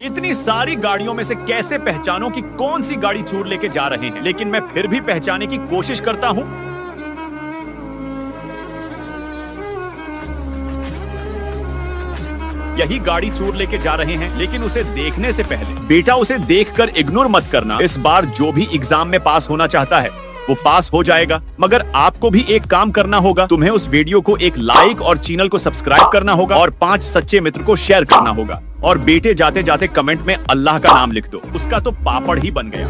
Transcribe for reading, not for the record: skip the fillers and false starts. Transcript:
इतनी सारी गाड़ियों में से कैसे पहचानूं कि कौन सी गाड़ी चोर लेके जा रहे हैं, लेकिन मैं फिर भी पहचानने की कोशिश करता हूं। यही गाड़ी चोर लेके जा रहे हैं, लेकिन उसे देखने से पहले बेटा उसे देखकर इग्नोर मत करना। इस बार जो भी एग्जाम में पास होना चाहता है वो पास हो जाएगा, मगर आपको भी एक काम करना होगा। तुम्हें उस वीडियो को एक लाइक और चैनल को सब्सक्राइब करना होगा और 5 सच्चे मित्र को शेयर करना होगा। और बेटे जाते जाते कमेंट में अल्लाह का नाम लिख दो, उसका तो पापड़ ही बन गया।